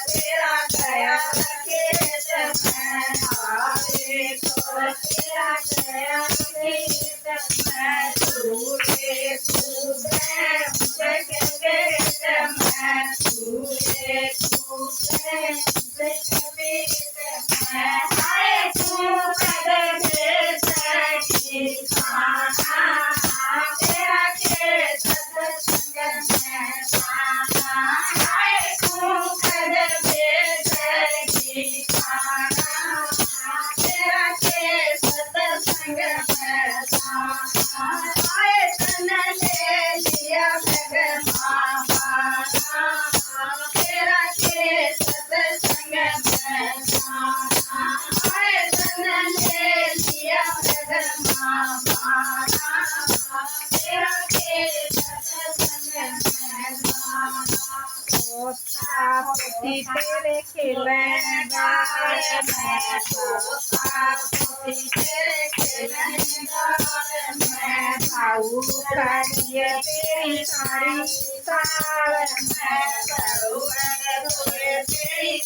तेरा गया खेत में हारे तो तेरा गया खेत में तूने कूदे मुझे खेत में तूने कूदे मुझे खेत में हाय तू कर दे सखी खाना तेरा खेत संग में खाना हाय तू कर दे सखी खाना तेरा खेत संग में खाना हाय तन ले लिया भगवान तेरा खेत संग में खाना हाय तन ले लिया भगवान तेरा खेत संग में खाना पोता पोती तेरे खिलेगा मैं पोता पोती तेरे खिलेगा मैं भाऊ करिए तेरी सारी साल मैं भाऊ तेरी